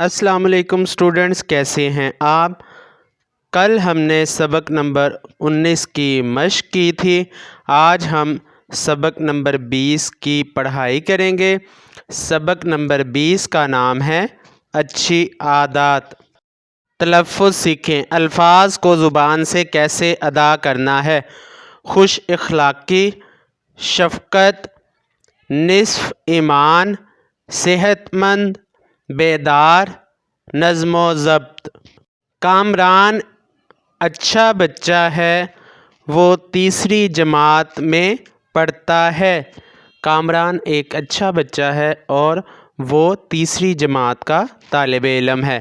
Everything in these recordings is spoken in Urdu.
السلام علیکم اسٹوڈنٹس، کیسے ہیں آپ؟ کل ہم نے سبق نمبر 19 کی مشق کی تھی۔ آج ہم سبق نمبر 20 کی پڑھائی کریں گے۔ سبق نمبر 20 کا نام ہے اچھی عادات۔ تلفظ سیکھیں۔ الفاظ کو زبان سے کیسے ادا کرنا ہے۔ خوش اخلاقی، شفقت، نصف ایمان، صحت مند، بیدار، نظم و ضبط۔ کامران اچھا بچہ ہے، وہ تیسری جماعت میں پڑھتا ہے۔ کامران ایک اچھا بچہ ہے اور وہ تیسری جماعت کا طالب علم ہے۔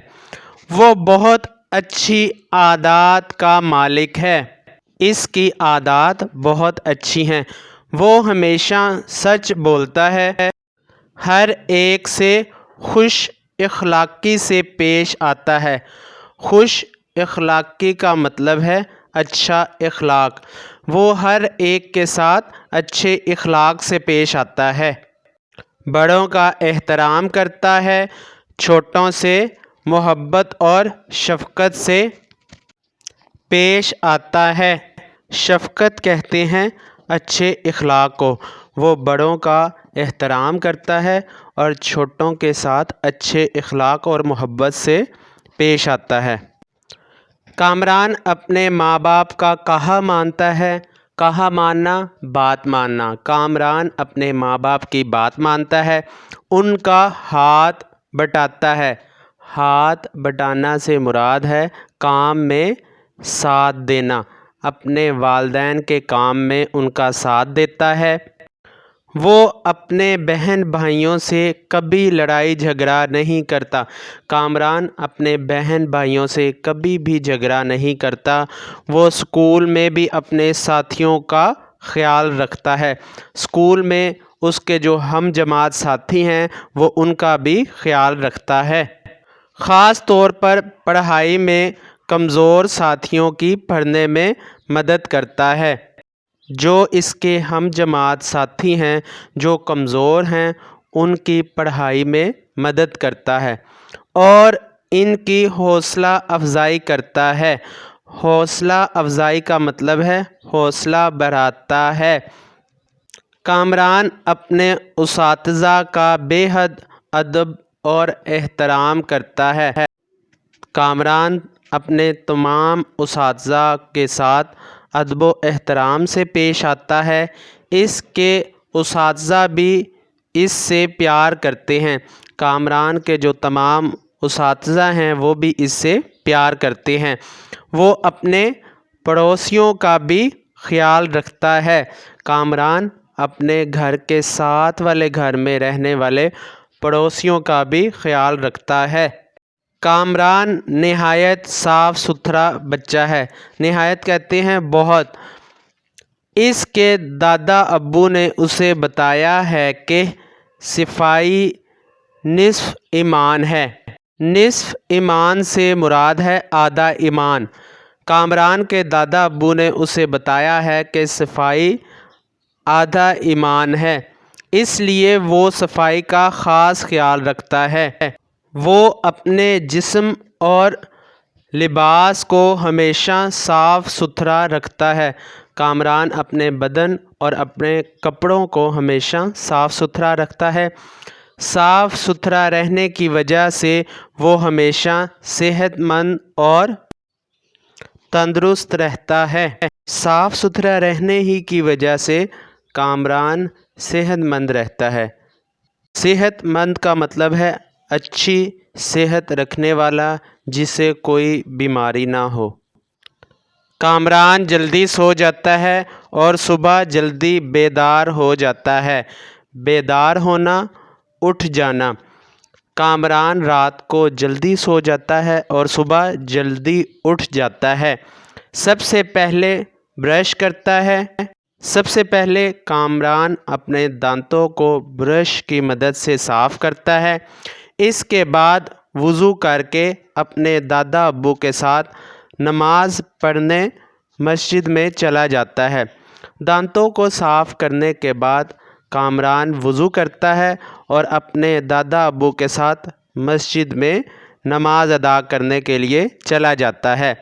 وہ بہت اچھی عادات کا مالک ہے۔ اس کی عادات بہت اچھی ہیں۔ وہ ہمیشہ سچ بولتا ہے۔ ہر ایک سے خوش اخلاقی سے پیش آتا ہے۔ خوش اخلاقی کا مطلب ہے اچھا اخلاق۔ وہ ہر ایک کے ساتھ اچھے اخلاق سے پیش آتا ہے۔ بڑوں کا احترام کرتا ہے۔ چھوٹوں سے محبت اور شفقت سے پیش آتا ہے۔ شفقت کہتے ہیں اچھے اخلاق کو۔ وہ بڑوں کا احترام کرتا ہے اور چھوٹوں کے ساتھ اچھے اخلاق اور محبت سے پیش آتا ہے۔ کامران اپنے ماں باپ کا کہا مانتا ہے۔ کہا ماننا، بات ماننا۔ کامران اپنے ماں باپ کی بات مانتا ہے۔ ان کا ہاتھ بٹاتا ہے۔ ہاتھ بٹانا سے مراد ہے کام میں ساتھ دینا۔ اپنے والدین کے کام میں ان کا ساتھ دیتا ہے۔ وہ اپنے بہن بھائیوں سے کبھی لڑائی جھگڑا نہیں کرتا۔ کامران اپنے بہن بھائیوں سے کبھی بھی جھگڑا نہیں کرتا۔ وہ اسکول میں بھی اپنے ساتھیوں کا خیال رکھتا ہے۔ اسکول میں اس کے جو ہم جماعت ساتھی ہیں وہ ان کا بھی خیال رکھتا ہے۔ خاص طور پر پڑھائی میں کمزور ساتھیوں کی پڑھنے میں مدد کرتا ہے۔ جو اس کے ہم جماعت ساتھی ہیں جو کمزور ہیں ان کی پڑھائی میں مدد کرتا ہے اور ان کی حوصلہ افزائی کرتا ہے۔ حوصلہ افزائی کا مطلب ہے حوصلہ بڑھاتا ہے۔ کامران اپنے اساتذہ کا بے حد ادب اور احترام کرتا ہے۔ کامران اپنے تمام اساتذہ کے ساتھ ادب و احترام سے پیش آتا ہے۔ اس کے اساتذہ بھی اس سے پیار کرتے ہیں۔ کامران کے جو تمام اساتذہ ہیں وہ بھی اس سے پیار کرتے ہیں۔ وہ اپنے پڑوسیوں کا بھی خیال رکھتا ہے۔ کامران اپنے گھر کے ساتھ والے گھر میں رہنے والے پڑوسیوں کا بھی خیال رکھتا ہے۔ کامران نہایت صاف ستھرا بچہ ہے۔ نہایت کہتے ہیں بہت۔ اس کے دادا ابو نے اسے بتایا ہے کہ صفائی نصف ایمان ہے۔ نصف ایمان سے مراد ہے آدھا ایمان۔ کامران کے دادا ابو نے اسے بتایا ہے کہ صفائی آدھا ایمان ہے، اس لیے وہ صفائی کا خاص خیال رکھتا ہے۔ وہ اپنے جسم اور لباس کو ہمیشہ صاف ستھرا رکھتا ہے۔ کامران اپنے بدن اور اپنے کپڑوں کو ہمیشہ صاف ستھرا رکھتا ہے۔ صاف ستھرا رہنے کی وجہ سے وہ ہمیشہ صحت مند اور تندرست رہتا ہے۔ صاف ستھرا رہنے ہی کی وجہ سے کامران صحت مند رہتا ہے۔ صحت مند کا مطلب ہے اچھی صحت رکھنے والا، جسے کوئی بیماری نہ ہو۔ کامران جلدی سو جاتا ہے اور صبح جلدی بیدار ہو جاتا ہے۔ بیدار ہونا، اٹھ جانا۔ کامران رات کو جلدی سو جاتا ہے اور صبح جلدی اٹھ جاتا ہے۔ سب سے پہلے برش کرتا ہے۔ سب سے پہلے کامران اپنے دانتوں کو برش کی مدد سے صاف کرتا ہے۔ اس کے بعد وضو کر کے اپنے دادا ابو کے ساتھ نماز پڑھنے مسجد میں چلا جاتا ہے۔ دانتوں کو صاف کرنے کے بعد کامران وضو کرتا ہے اور اپنے دادا ابو کے ساتھ مسجد میں نماز ادا کرنے کے لیے چلا جاتا ہے۔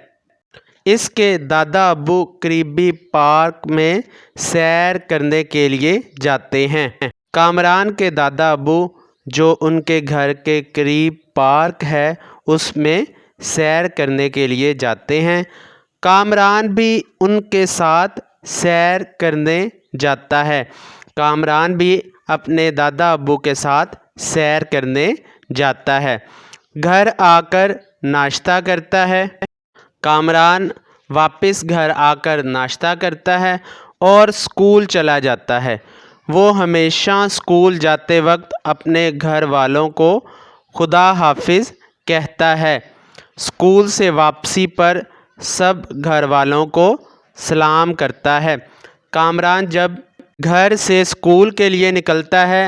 اس کے دادا ابو قریبی پارک میں سیر کرنے کے لیے جاتے ہیں۔ کامران کے دادا ابو جو ان کے گھر کے قریب پارک ہے اس میں سیر کرنے کے لیے جاتے ہیں۔ کامران بھی ان کے ساتھ سیر کرنے جاتا ہے۔ کامران بھی اپنے دادا ابو کے ساتھ سیر کرنے جاتا ہے۔ گھر آ کر ناشتہ کرتا ہے۔ کامران واپس گھر آ کر ناشتہ کرتا ہے اور اسکول چلا جاتا ہے۔ وہ ہمیشہ اسکول جاتے وقت اپنے گھر والوں کو خدا حافظ کہتا ہے۔ اسکول سے واپسی پر سب گھر والوں کو سلام کرتا ہے۔ کامران جب گھر سے اسکول کے لیے نکلتا ہے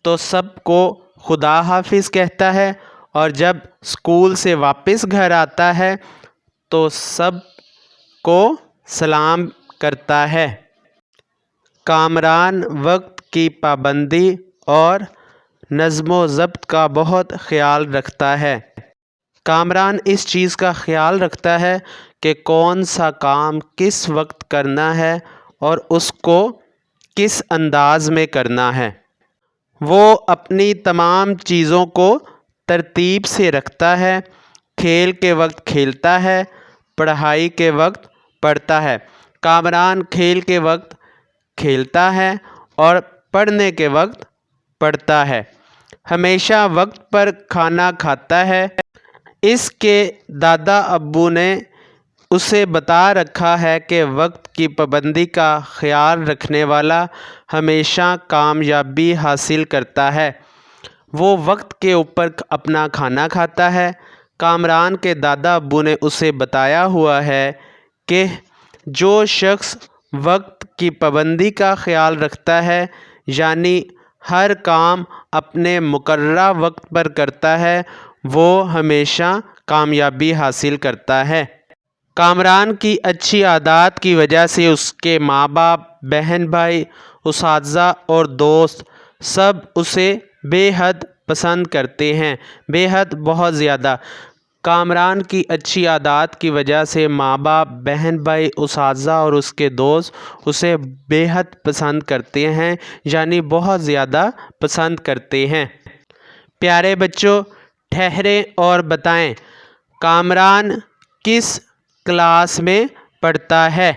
تو سب کو خدا حافظ کہتا ہے، اور جب اسکول سے واپس گھر آتا ہے تو سب کو سلام کرتا ہے۔ کامران وقت کی پابندی اور نظم و ضبط کا بہت خیال رکھتا ہے۔ کامران اس چیز کا خیال رکھتا ہے کہ کون سا کام کس وقت کرنا ہے اور اس کو کس انداز میں کرنا ہے۔ وہ اپنی تمام چیزوں کو ترتیب سے رکھتا ہے۔ کھیل کے وقت کھیلتا ہے، پڑھائی کے وقت پڑھتا ہے۔ کامران کھیل کے وقت کھیلتا ہے اور پڑھنے کے وقت پڑھتا ہے۔ ہمیشہ وقت پر کھانا کھاتا ہے۔ اس کے دادا ابو نے اسے بتا رکھا ہے کہ وقت کی پابندی کا خیال رکھنے والا ہمیشہ کامیابی حاصل کرتا ہے۔ وہ وقت کے اوپر اپنا کھانا کھاتا ہے۔ کامران کے دادا ابو نے اسے بتایا ہوا ہے کہ جو شخص وقت کی پابندی کا خیال رکھتا ہے، یعنی ہر کام اپنے مقررہ وقت پر کرتا ہے، وہ ہمیشہ کامیابی حاصل کرتا ہے۔ کامران کی اچھی عادات کی وجہ سے اس کے ماں باپ، بہن بھائی، اساتذہ اور دوست سب اسے بے حد پسند کرتے ہیں۔ بے حد بہت زیادہ۔ کامران کی اچھی عادات کی وجہ سے ماں باپ، بہن بھائی، اساتذہ اور اس کے دوست اسے بے حد پسند کرتے ہیں، یعنی بہت زیادہ پسند کرتے ہیں۔ پیارے بچوں، ٹھہریں اور بتائیں، کامران کس کلاس میں پڑھتا ہے؟